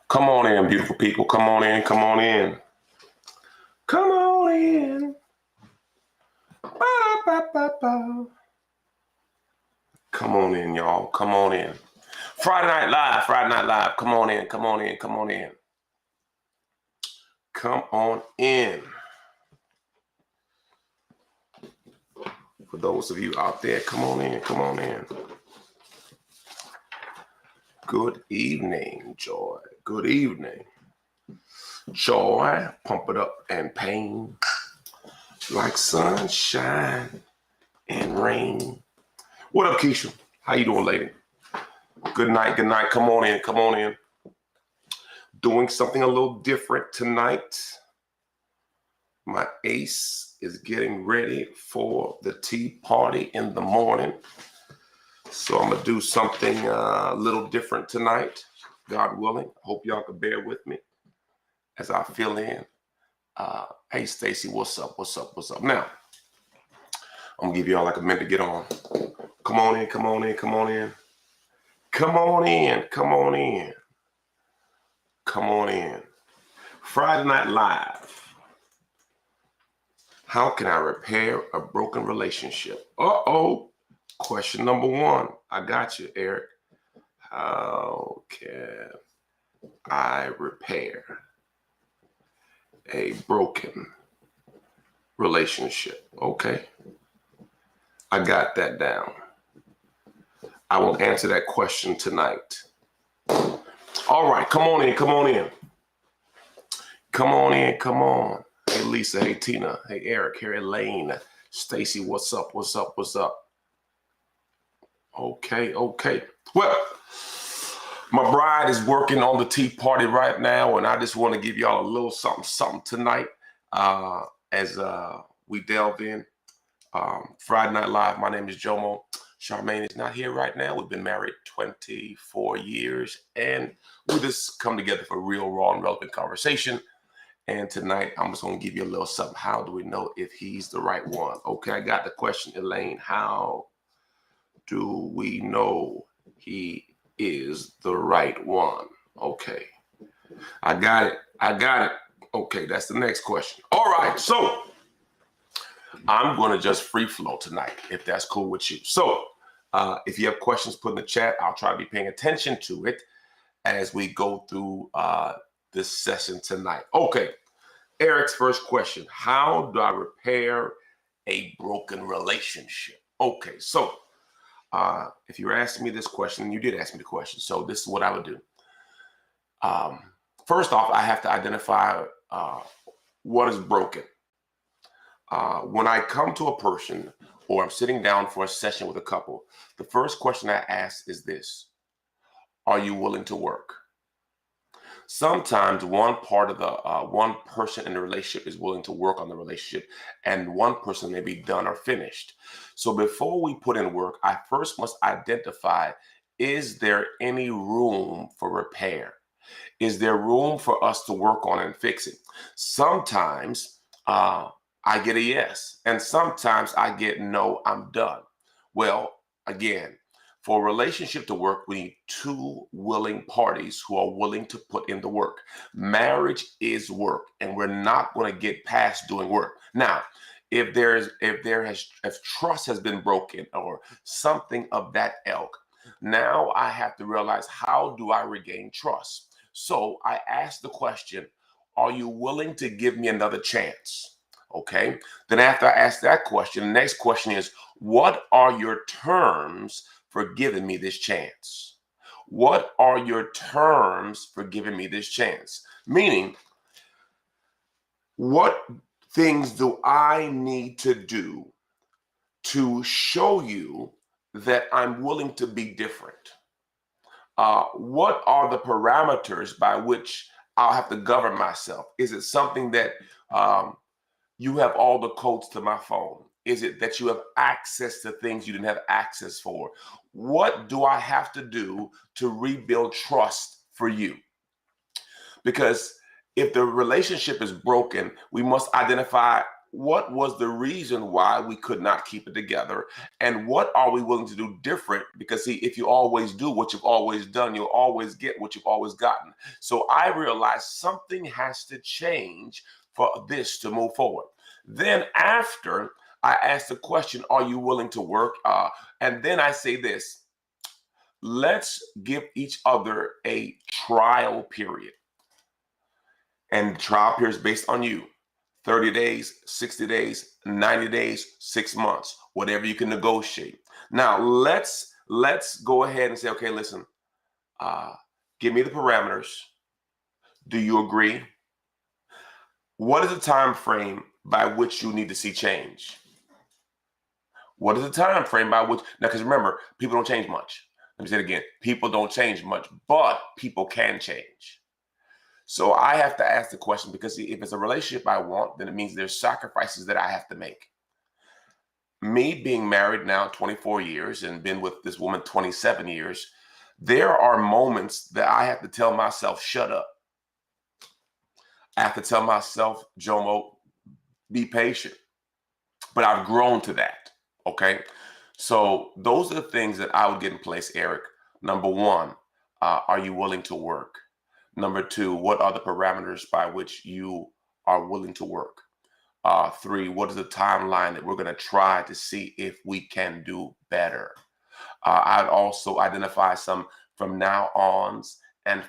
Come on in, beautiful people. Come on in. Come on in. Come on in. Ba-da-ba-ba-ba. Come on in, y'all. Come on in. Friday Night Live. Friday Night Live. Come on in. Come on in. Come on in. Come on in. For those of you out there, come on in. Come on in. Good evening, Joy. Good evening. Joy, pump it up and pain like sunshine and rain. What up, Keisha? How you doing, lady? Good night, good night. Come on in, come on in. Doing something a little different tonight. My ace is getting ready for the tea party in the morning. So I'm going to do something a little different tonight, God willing. Hope y'all can bear with me as I fill in. Hey, Stacy, what's up? What's up? What's up? Now, I'm going to give y'all like a minute to get on. Come on in, come on in, come on in. Come on in, come on in. Come on in. Friday Night Live. How can I repair a broken relationship? Uh-oh. Question number one. I got you, Eric. How can I repair a broken relationship? Okay. I got that down. I will answer that question tonight. All right, come on in, come on in. Come on in, come on. Hey, Lisa, hey, Tina, hey, Eric, hey, Elaine, Stacy, what's up, what's up, what's up? Okay. Well, my bride is working on the tea party right now, and I just want to give y'all a little something tonight as we delve in. Friday Night Live, my name is Jomo. Charmaine is not here right now. We've been married 24 years, and we just come together for real, raw, and relevant conversation. And tonight, I'm just going to give you a little something. How do we know if he's the right one? Okay, I got the question, Elaine. How do we know he is the right one? Okay, I got it. Okay, that's the next question. All right, so I'm going to just free flow tonight, if that's cool with you. So if you have questions, put in the chat. I'll try to be paying attention to it as we go through this session tonight. Okay, Eric's first question. How do I repair a broken relationship? Okay, so if you're asking me this question, you did ask me the question, so this is what I would do. First off, I have to identify what is broken. When I come to a person or I'm sitting down for a session with a couple, the first question I ask is this: are you willing to work? Sometimes one person in the relationship is willing to work on the relationship, and one person may be done or finished. So before we put in work, I first must identify, is there any room for repair? Is there room for us to work on and fix it? Sometimes I get a yes, and sometimes I get no, I'm done. Well, again, for a relationship to work, we need two willing parties who are willing to put in the work. Marriage is work, and we're not going to get past doing work. Now, if trust has been broken or something of that ilk, now I have to realize, how do I regain trust? So I ask the question, are you willing to give me another chance? Okay. Then after I ask that question, the next question is, what are your terms for giving me this chance? What are your terms for giving me this chance? Meaning, what things do I need to do to show you that I'm willing to be different? What are the parameters by which I'll have to govern myself? Is it something that you have all the codes to my phone? Is it that you have access to things you didn't have access for? What do I have to do to rebuild trust for you? Because if the relationship is broken, we must identify what was the reason why we could not keep it together? And what are we willing to do different? Because see, if you always do what you've always done, you'll always get what you've always gotten. So I realized something has to change for this to move forward. Then after I asked the question, are you willing to work? And then I say this, let's give each other a trial period. And the trial period is based on you. 30 days, 60 days, 90 days, 6 months, whatever you can negotiate. Now let's go ahead and say, okay, listen, give me the parameters. Do you agree? What is the time frame by which you need to see change? What is the time frame by which, now, because remember, people don't change much. Let me say it again. People don't change much, but people can change. So I have to ask the question, because if it's a relationship I want, then it means there's sacrifices that I have to make. Me being married now 24 years and been with this woman 27 years, there are moments that I have to tell myself, shut up. I have to tell myself, Jomo, be patient. But I've grown to that. Okay. So those are the things that I would get in place, Eric. Number one, are you willing to work? Number two, what are the parameters by which you are willing to work? Three, what is the timeline that we're going to try to see if we can do better? I'd also identify some from now ons and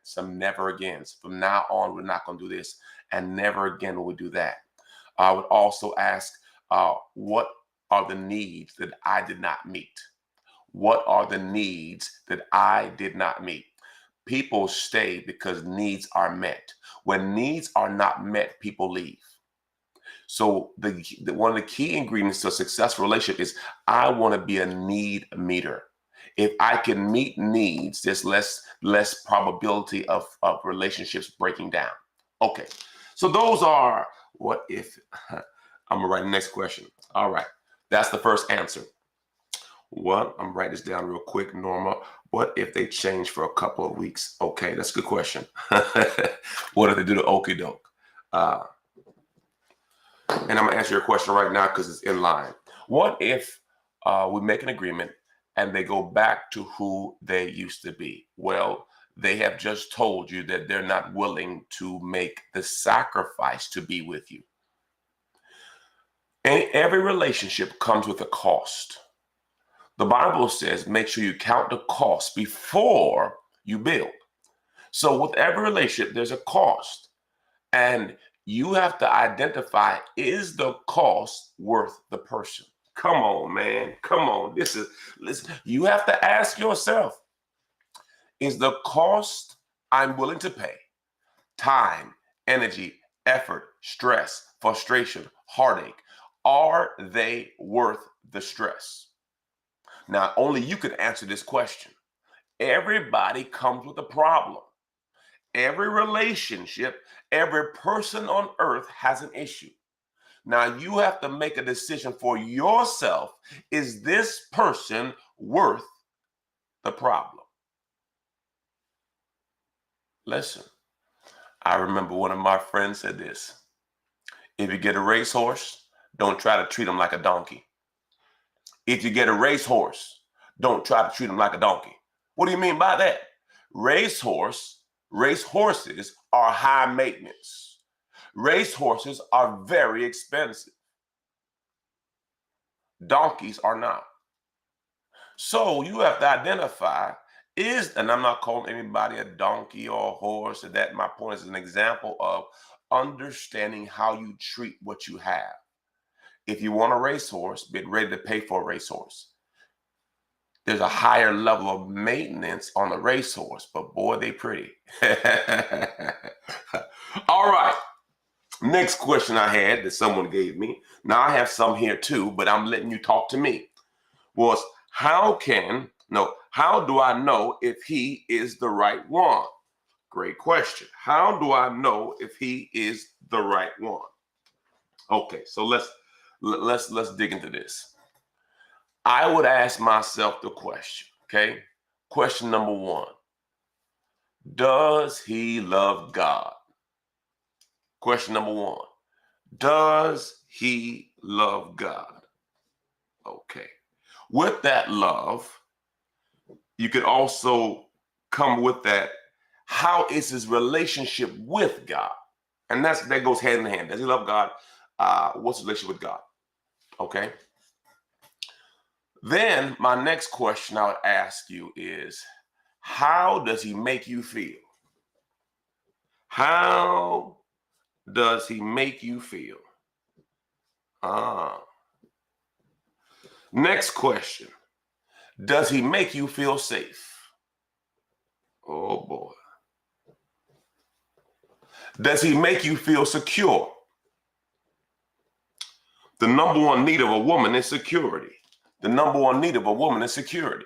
some never agains. From now on, we're not going to do this, and never again will we do that. I would also ask, what are the needs that I did not meet? What are the needs that I did not meet? People stay because needs are met. When needs are not met, people leave. So one of the key ingredients to a successful relationship is I want to be a need meter. If I can meet needs, there's less probability of relationships breaking down. Okay, so those are what if. I'm gonna write the next question. All right, that's the first answer. What? I'm writing this down real quick, Norma. What if they change for a couple of weeks? Okay, that's a good question. What if they do the okie doke? And I'm gonna answer your question right now because it's in line. What if we make an agreement and they go back to who they used to be? Well, they have just told you that they're not willing to make the sacrifice to be with you. And every relationship comes with a cost. The Bible says, make sure you count the cost before you build. So with every relationship, there's a cost. And you have to identify, is the cost worth the person? Come on, man. Come on. Listen, you have to ask yourself, is the cost I'm willing to pay, time, energy, effort, stress, frustration, heartache, are they worth the stress? Now, only you can answer this question. Everybody comes with a problem. Every relationship, every person on earth has an issue. Now, you have to make a decision for yourself. Is this person worth the problem? Listen, I remember one of my friends said this. If you get a racehorse, don't try to treat him like a donkey. If you get a racehorse, don't try to treat him like a donkey. What do you mean by that? Racehorses are high maintenance. Racehorses are very expensive. Donkeys are not. So you have to identify and I'm not calling anybody a donkey or a horse, or that. My point is an example of understanding how you treat what you have. If you want a racehorse, be ready to pay for a racehorse. There's a higher level of maintenance on the racehorse, but boy, they pretty. All right. Next question I had that someone gave me. Now I have some here too, but I'm letting you talk to me. Was how do I know if he is the right one? Great question. How do I know if he is the right one? Okay, so let's dig into this. I would ask myself the question, okay? Question number one. Does he love God? Question number one. Does he love God? Okay. With that love, you could also come with that. How is his relationship with God? And that goes hand in hand. Does he love God? What's his relationship with God? Okay. Then my next question I would ask you is, how does he make you feel? How does he make you feel? Ah. Next question. Does he make you feel safe? Oh boy. Does he make you feel secure? The number one need of a woman is security. The number one need of a woman is security.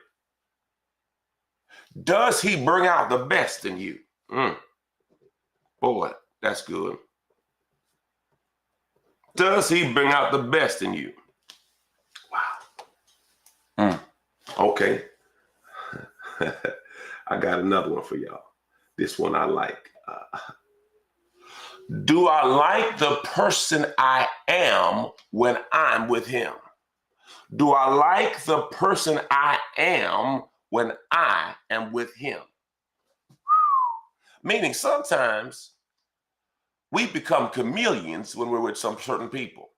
Does he bring out the best in you? Boy, that's good. Does he bring out the best in you? Wow. Okay. I got another one for y'all. This one I like. Do I like the person I am when I'm with him? Do I like the person I am when I am with him? Meaning sometimes we become chameleons when we're with some certain people.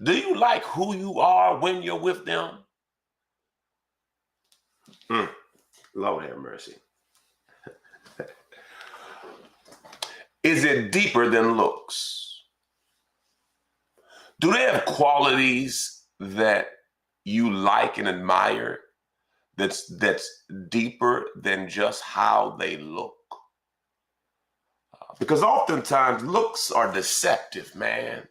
Do you like who you are when you're with them? Lord have mercy. Is it deeper than looks? Do they have qualities that you like and admire that's deeper than just how they look? Because oftentimes looks are deceptive, man.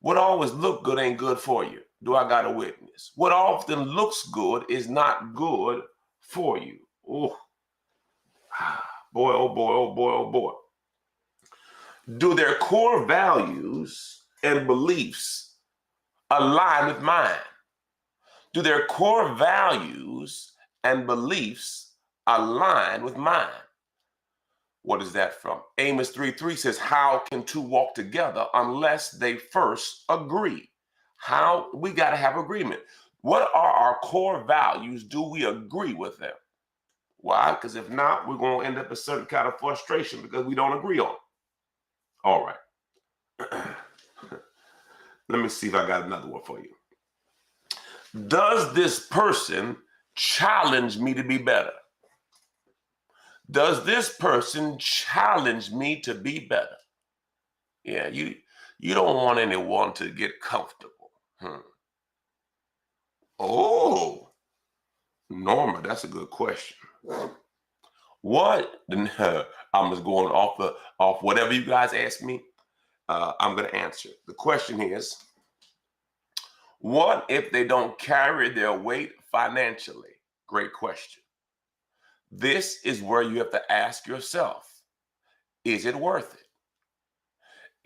What always look good ain't good for you. Do I got a witness? What often looks good is not good for you. Oh, boy, oh boy, oh boy, oh boy. Do their core values and beliefs align with mine? Do their core values and beliefs align with mine? What is that from? Amos 3:3 says, how can two walk together unless they first agree? How we got to have agreement. What are our core values? Do we agree with them? Why? Because if not, we're going to end up a certain kind of frustration because we don't agree on it. All right. Let me see if I got another one for you. Does this person challenge me to be better? Does this person challenge me to be better? Yeah, you don't want anyone to get comfortable. Oh, Norma, that's a good question. What? I'm just going off whatever you guys ask me. I'm going to answer. The question is, what if they don't carry their weight financially? Great question. This is where you have to ask yourself, is it worth it?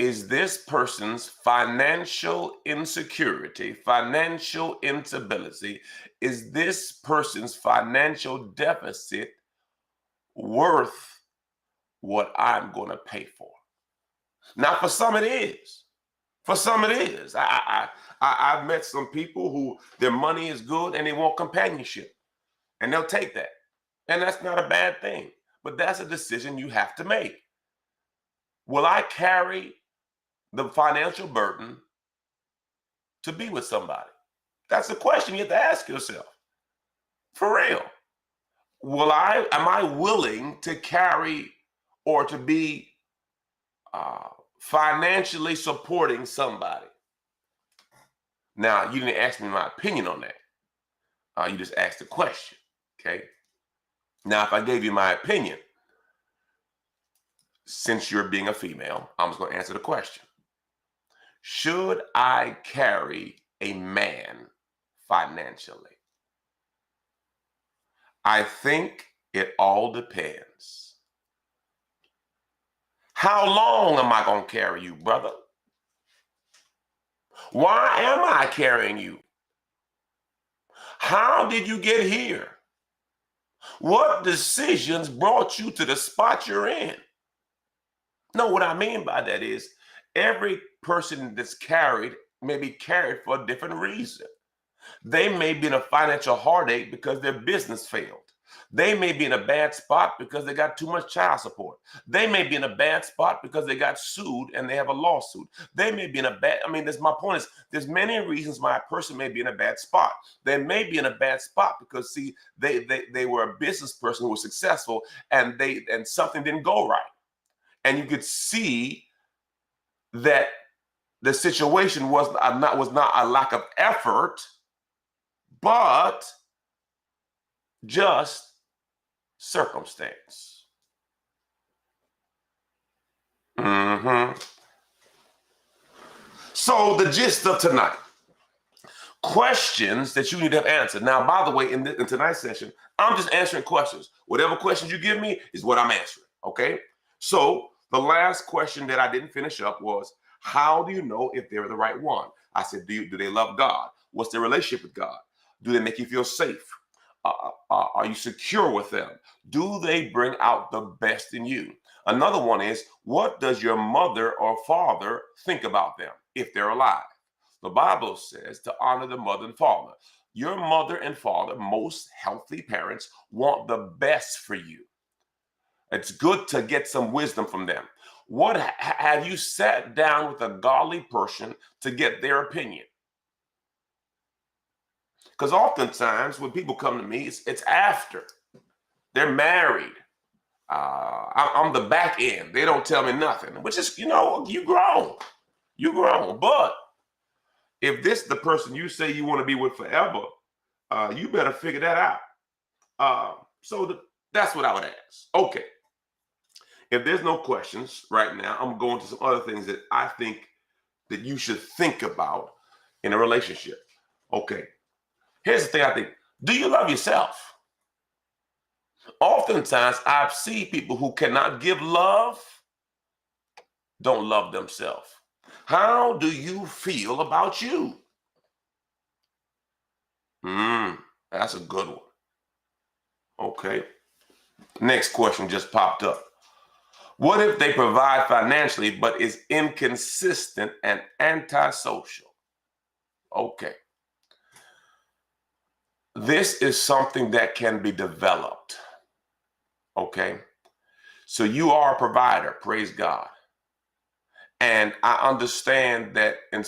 Is this person's financial insecurity, financial instability, is this person's financial deficit worth what I'm going to pay for? Now, for some it is. For some it is. I've met some people who their money is good and they want companionship, and they'll take that. And that's not a bad thing, but that's a decision you have to make. Will I carry the financial burden to be with somebody? That's a question you have to ask yourself. For real. Am I willing to carry or to be financially supporting somebody? Now, you didn't ask me my opinion on that. You just asked the question, okay? Now, if I gave you my opinion, since you're being a female, I'm just going to answer the question. Should I carry a man financially? I think it all depends. How long am I going to carry you, brother? Why am I carrying you? How did you get here? What decisions brought you to the spot you're in? No, what I mean by that is, Every person that's carried may be carried for a different reason. They may be in a financial heartache because their business failed. They may be in a bad spot because they got too much child support. They may be in a bad spot because they got sued and they have a lawsuit. They may be in a bad, I mean, this my point is there's many reasons why a person may be in a bad spot. They may be in a bad spot because see, they were a business person who was successful and something didn't go right. And you could see that the situation was not a lack of effort, but just circumstance. hmm So the gist of tonight, questions that you need to have answered. Now, by the way, in tonight's session, I'm just answering questions. Whatever questions you give me is what I'm answering. Okay. So the last question that I didn't finish up was, how do you know if they're the right one? I said, do they love God? What's their relationship with God? Do they make you feel safe? Are you secure with them? Do they bring out the best in you? Another one is, what does your mother or father think about them if they're alive? The Bible says to honor the mother and father. Your mother and father, most healthy parents, want the best for you. It's good to get some wisdom from them. What have you sat down with a godly person to get their opinion? Because oftentimes when people come to me, it's after they're married. I'm the back end. They don't tell me nothing, which is, you grown. But if this is the person you say you want to be with forever, you better figure that out. That's what I would ask. Okay. If there's no questions right now, I'm going to some other things that I think that you should think about in a relationship. Okay. Here's the thing I think. Do you love yourself? Oftentimes, I see people who cannot give love, don't love themselves. How do you feel about you? That's a good one. Okay. Next question just popped up. What if they provide financially but is inconsistent and antisocial? Okay. This is something that can be developed. Okay. So you are a provider, praise God. And I understand that and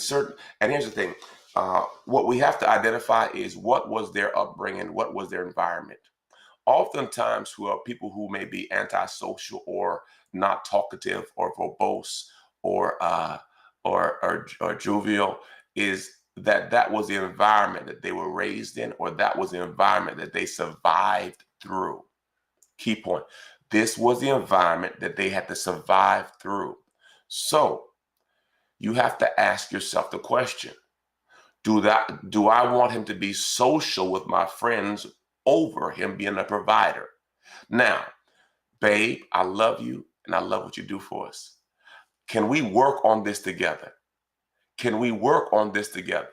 here's the thing, what we have to identify is what was their upbringing, what was their environment. Oftentimes, who are people who may be antisocial or not talkative or verbose or jovial, is that was the environment that they were raised in, or that was the environment that they survived through. Key point. This was the environment that they had to survive through. So you have to ask yourself the question, do I want him to be social with my friends over him being a provider? Now, babe, I love you and I love what you do for us. Can we work on this together? Can we work on this together?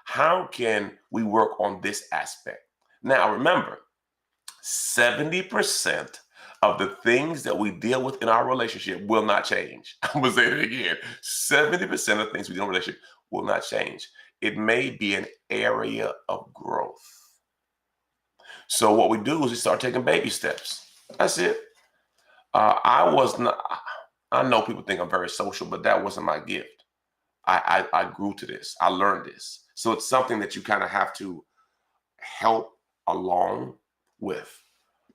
How can we work on this aspect? Now, remember, 70% of the things that we deal with in our relationship will not change. I'm going to say it again. 70% of things we deal in a relationship will not change. It may be an area of growth. So what we do is we start taking baby steps. That's it. I was not, I know people think I'm very social, but that wasn't my gift. I grew to this. I learned this. So it's something that you kind of have to help along with.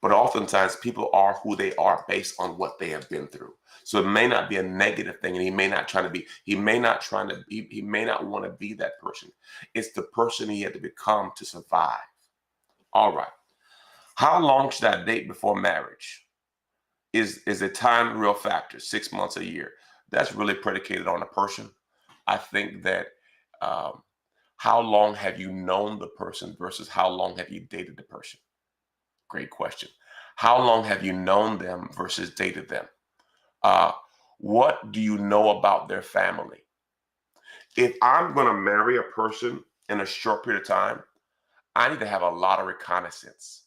But oftentimes people are who they are based on what they have been through. So it may not be a negative thing, and he may not want to be that person. It's the person he had to become to survive. All right. How long should I date before marriage? Is a time real factor, 6 months, a year? That's really predicated on a person. I think that how long have you known the person versus how long have you dated the person? Great question. How long have you known them versus dated them? What do you know about their family? If I'm going to marry a person in a short period of time, I need to have a lot of reconnaissance,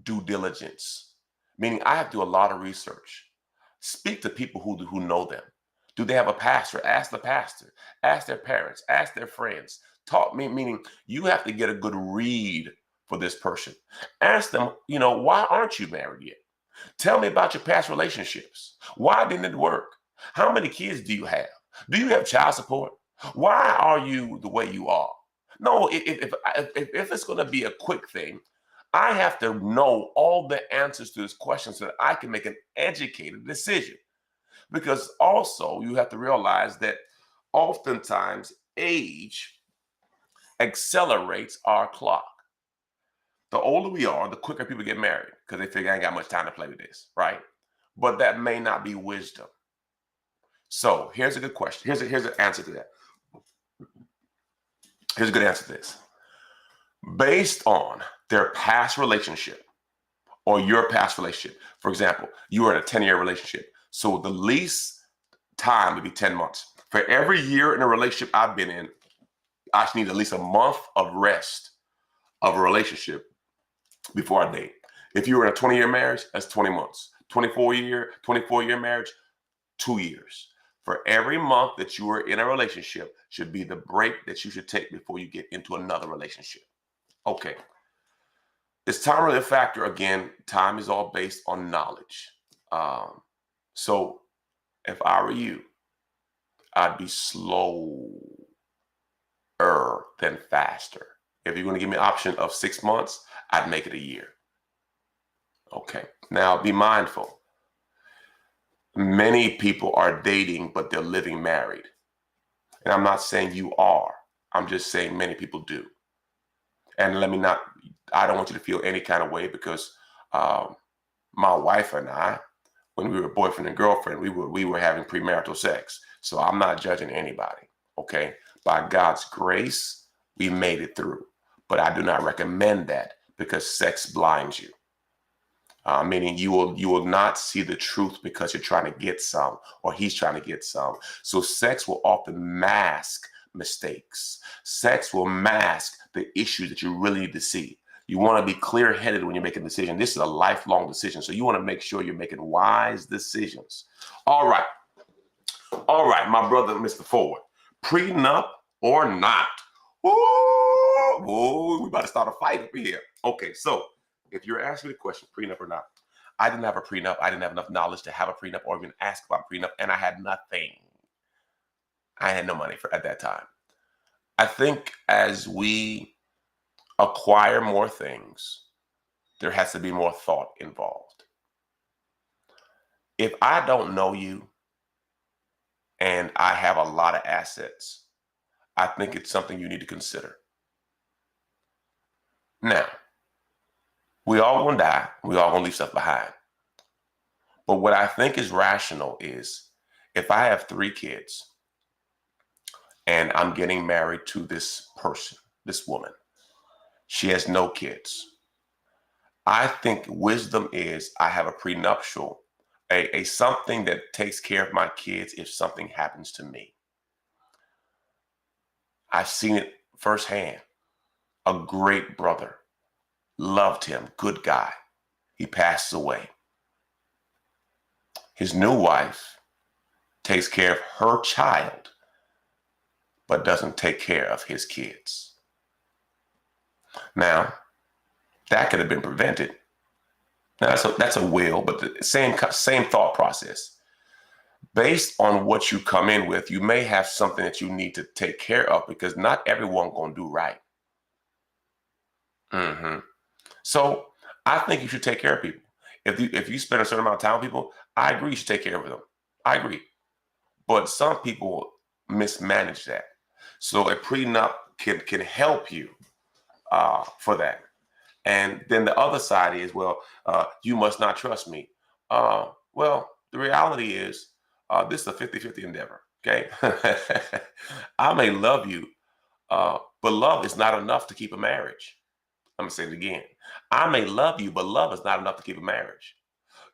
due diligence, meaning I have to do a lot of research. Speak to people who know them. Do they have a pastor? Ask the pastor. Ask their parents. Ask their friends. Talk me, meaning you have to get a good read for this person. Ask them, why aren't you married yet? Tell me about your past relationships. Why didn't it work? How many kids do you have? Do you have child support? Why are you the way you are? No, if it's going to be a quick thing, I have to know all the answers to this question so that I can make an educated decision. Because also you have to realize that oftentimes age accelerates our clock. The older we are, the quicker people get married because they figure I ain't got much time to play with this, right? But that may not be wisdom. So here's a good question. Here's an answer to that. Here's a good answer to this. Based on their past relationship or your past relationship, for example, you were in a 10-year relationship. So the least time would be 10 months. For every year in a relationship I've been in, I need at least a month of rest of a relationship before I date. If you were in a 20-year marriage, that's 20 months. 24-year marriage, 2 years. For every month that you are in a relationship should be the break that you should take before you get into another relationship. Okay. Is time really a factor? Again, time is all based on knowledge. So if I were you, I'd be slower than faster. If you're going to give me an option of 6 months, I'd make it a year. Okay. Now be mindful. Many people are dating, but they're living married. And I'm not saying you are. I'm just saying many people do. And I don't want you to feel any kind of way because my wife and I, when we were boyfriend and girlfriend, we were having premarital sex. So I'm not judging anybody. Okay. By God's grace, we made it through. But I do not recommend that because sex blinds you. Meaning you will not see the truth because you're trying to get some or he's trying to get some. So sex will often mask mistakes. Sex will mask the issues that you really need to see. You want to be clear-headed when you're making a decision. This is a lifelong decision. So you want to make sure you're making wise decisions. All right, my brother, Mr. Ford, prenup or not? Ooh, we about to start a fight up here. Okay, so if you're asking me the question, prenup or not, I didn't have a prenup. I didn't have enough knowledge to have a prenup or even ask about prenup, and I had nothing. I had no money at that time. I think as we acquire more things, there has to be more thought involved. If I don't know you and I have a lot of assets, I think it's something you need to consider. Now, we all gonna die. We all gonna leave stuff behind. But what I think is rational is if I have 3 kids and I'm getting married to this person, this woman, she has no kids. I think wisdom is I have a prenuptial, a something that takes care of my kids if something happens to me. I've seen it firsthand. A great brother, loved him, good guy. He passes away. His new wife takes care of her child, but doesn't take care of his kids. Now, that could have been prevented. Now, that's a will, but the same thought process. Based on what you come in with, you may have something that you need to take care of because not everyone gonna do right. So I think you should take care of people. If you spend a certain amount of time with people, I agree you should take care of them. I agree. But some people mismanage that. So a prenup can help you for that. And then the other side is, you must not trust me. Well, the reality is this is a 50-50 endeavor, okay? I may love you, but love is not enough to keep a marriage. I'm gonna say it again. I may love you, but love is not enough to keep a marriage.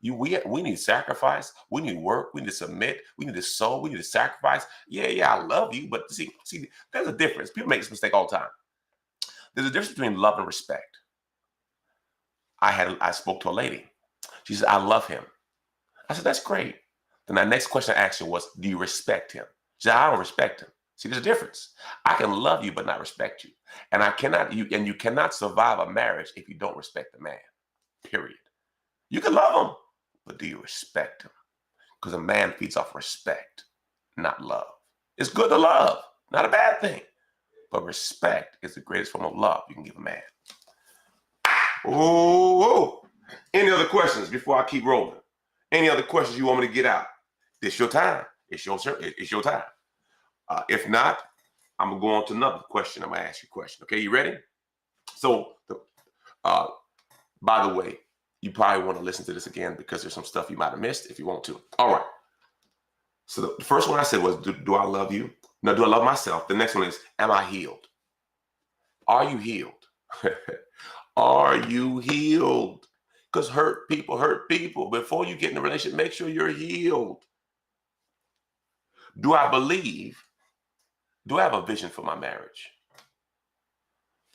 We need sacrifice. We need work. We need to submit. We need to sow. We need to sacrifice. Yeah, I love you, but see, there's a difference. People make this mistake all the time. There's a difference between love and respect. I spoke to a lady. She said, I love him. I said, that's great. Then the next question I asked her was, do you respect him? She said, I don't respect him. See, there's a difference. I can love you, but not respect you. And you cannot survive a marriage if you don't respect the man, period. You can love him, but do you respect him? Because a man feeds off respect, not love. It's good to love, not a bad thing. But respect is the greatest form of love you can give a man. Oh, any other questions before I keep rolling? Any other questions you want me to get out? This your time. It's your time. If not, I'm going to go on to another question. I'm going to ask you a question. Okay, you ready? So, by the way, you probably want to listen to this again because there's some stuff you might have missed if you want to. All right. So the first one I said was, do I love you? No, do I love myself? The next one is, am I healed? Are you healed? Are you healed? Because hurt people hurt people. Before you get in a relationship, make sure you're healed. Do I believe? Do I have a vision for my marriage?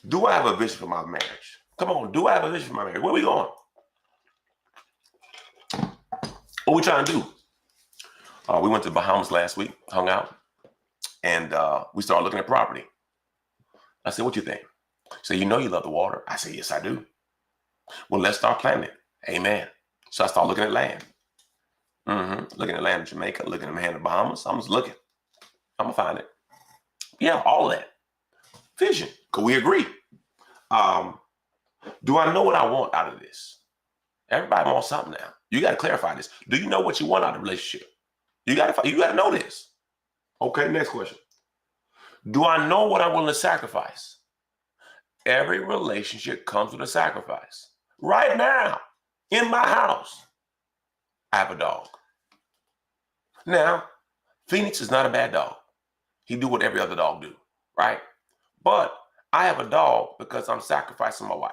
Do I have a vision for my marriage? Come on, do I have a vision for my marriage? Where are we going? What we trying to do? We went to the Bahamas last week, hung out, and we started looking at property. I said, what you think? She said, you know you love the water. I said, yes, I do. Well, let's start planning it. Amen. So I started looking at land. Looking at land in Jamaica, looking at land in the Bahamas. I'm just looking. I'm going to find it. Yeah, all of that. Vision. Could we agree? Do I know what I want out of this? Everybody wants something now. You got to clarify this. Do you know what you want out of the relationship? You got to know this. Okay, next question. Do I know what I'm willing to sacrifice? Every relationship comes with a sacrifice. Right now, in my house, I have a dog. Now, Phoenix is not a bad dog. He do what every other dog do, right? But I have a dog because I'm sacrificing my wife.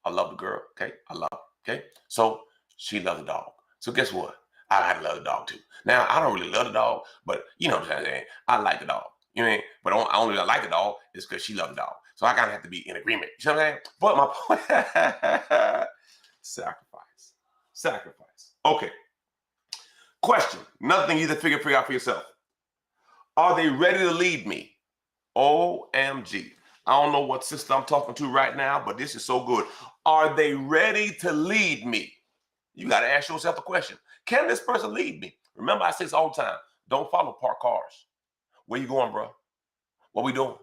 I love the girl, okay? I love her, okay? So she loves the dog. So guess what? I gotta love the dog too. Now, I don't really love the dog, but you know what I'm saying? I like the dog. You know what I mean? But I only like the dog is because she loves the dog. So I gotta have to be in agreement. You know what I'm saying? But my point, sacrifice. Okay. Question. Another thing you need to figure out for yourself. Are they ready to lead me? OMG. I don't know what sister I'm talking to right now, but this is so good. Are they ready to lead me? You got to ask yourself a question. Can this person lead me? Remember, I say this all the time. Don't follow parked cars. Where you going, bro? What we doing?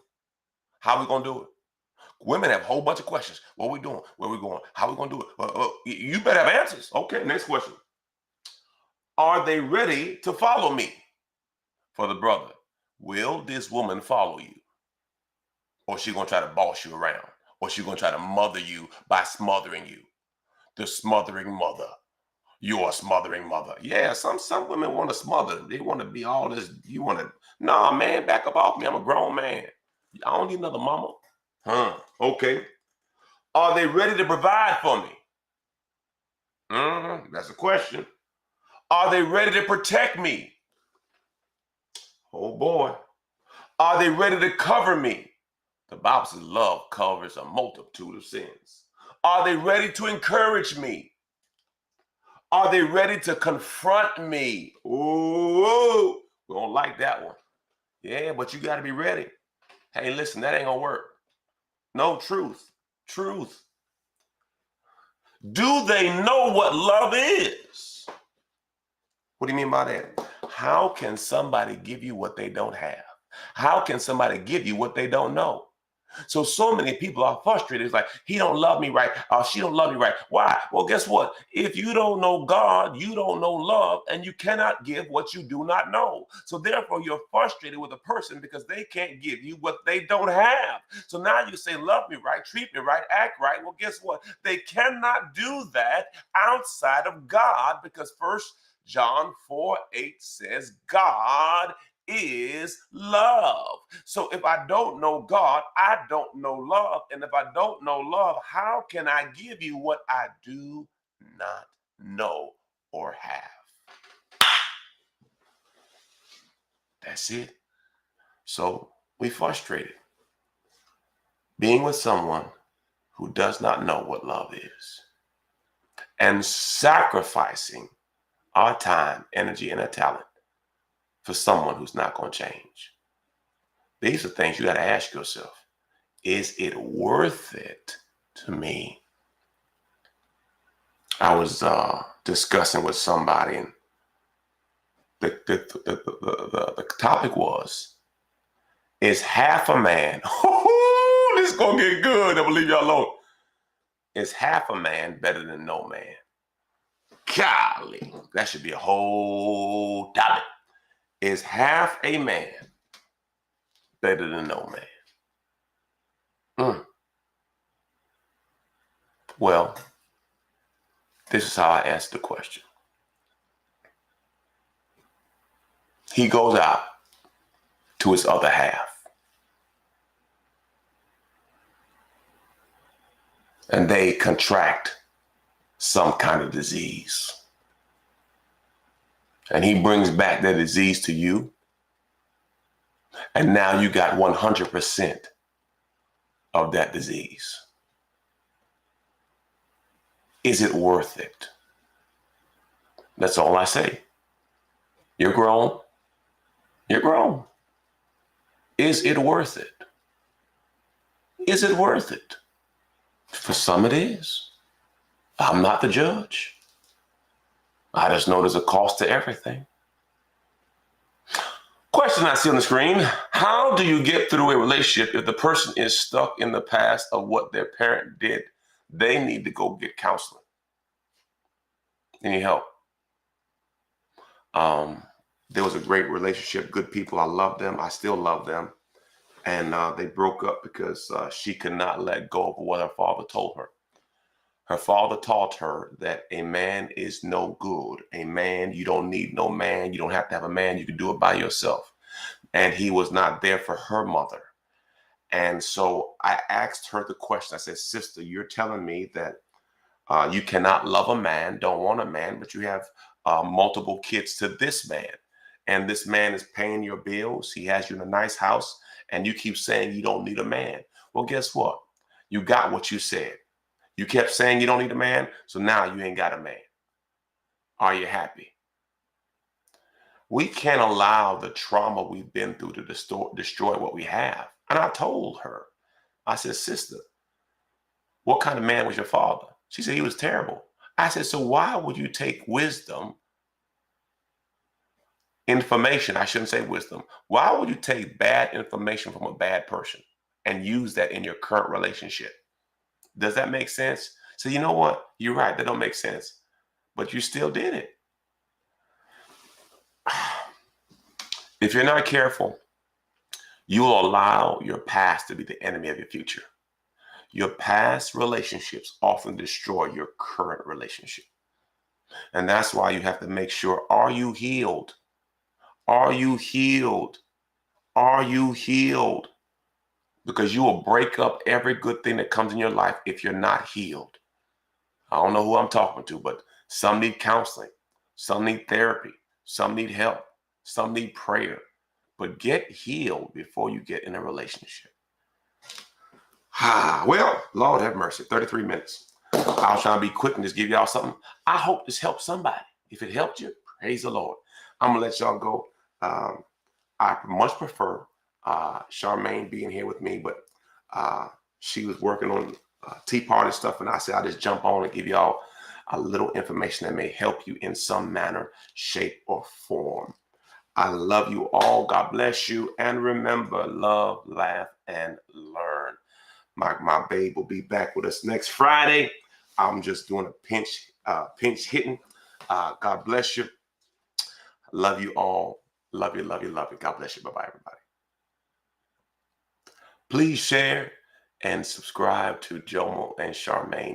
How we going to do it? Women have a whole bunch of questions. What we doing? Where we going? How we going to do it? You better have answers. Okay, next question. Are they ready to follow me? For the brother, will this woman follow you? Or she going to try to boss you around? Or she going to try to mother you by smothering you? The smothering mother. You're a smothering mother. Yeah, some women want to smother. They want to be all this. You want to, nah, man, back up off me. I'm a grown man. I don't need another mama. Okay. Are they ready to provide for me? That's a question. Are they ready to protect me? Oh boy. Are they ready to cover me? The Bible says love covers a multitude of sins. Are they ready to encourage me? Are they ready to confront me? Ooh, we don't like that one. Yeah, but you got to be ready. Hey, listen, that ain't gonna work. No, truth. Do they know what love is? What do you mean by that? How can somebody give you what they don't have? How can somebody give you what they don't know? So many people are frustrated. It's like, he don't love me right. She don't love me right. Why? Well, guess what? If you don't know God, you don't know love, and you cannot give what you do not know. So therefore, you're frustrated with a person because they can't give you what they don't have. So now you say, love me right, treat me right, act right. Well, guess what? They cannot do that outside of God because 1 John 4:8 says, God is love. So if I don't know God, I don't know love. And if I don't know love, how can I give you what I do not know or have? That's it. So we frustrated being with someone who does not know what love is and sacrificing our time, energy, and our talent for someone who's not going to change? These are things you got to ask yourself. Is it worth it to me? I was discussing with somebody, and the topic was, is half a man, this is going to get good, I believe y'all alone. Is half a man better than no man? Golly, that should be a whole topic. Is half a man better than no man? Well, this is how I answer the question. He goes out to his other half, and they contract some kind of disease. And he brings back that disease to you. And now you got 100% of that disease. Is it worth it? That's all I say. You're grown. You're grown. Is it worth it? Is it worth it? For some it is. I'm not the judge. I just know there's a cost to everything. Question I see on the screen: how do you get through a relationship if the person is stuck in the past of what their parent did? They need to go get counseling. Any help? There was a great relationship, good people. I love them. I still love them. And they broke up because she could not let go of what her father told her. Her father taught her that a man is no good. A man, you don't need no man. You don't have to have a man. You can do it by yourself. And he was not there for her mother. And so I asked her the question. I said, sister, you're telling me that you cannot love a man, don't want a man, but you have multiple kids to this man. And this man is paying your bills. He has you in a nice house. And you keep saying you don't need a man. Well, guess what? You got what you said. You kept saying you don't need a man, so now you ain't got a man. Are you happy? We can't allow the trauma we've been through to destroy what we have. And I told her, I said, sister, what kind of man was your father? She said, he was terrible. I said, so why would you take wisdom, information, I shouldn't say wisdom, why would you take bad information from a bad person and use that in your current relationship? Does that make sense? So you know what? You're right. That don't make sense. But you still did it. If you're not careful, you will allow your past to be the enemy of your future. Your past relationships often destroy your current relationship. And that's why you have to make sure, are you healed? Are you healed? Are you healed? Because you will break up every good thing that comes in your life if you're not healed. I don't know who I'm talking to, but some need counseling, some need therapy, some need help, some need prayer. But get healed before you get in a relationship. Well, Lord have mercy, 33 minutes. I was trying to be quick and just give y'all something. I hope this helped somebody. If it helped you, praise the Lord. I'm going to let y'all go. I much prefer Charmaine being here with me, but she was working on tea party stuff, and I said I'll just jump on and give y'all a little information that may help you in some manner, shape, or form. I love you all. God bless you. And remember, love, laugh, and learn. My babe will be back with us next Friday. I'm just doing a pinch hitting. God bless you. Love you all. Love you, love you, love you. God bless you. Bye-bye, everybody. Please share and subscribe to Jomo and Charmaine.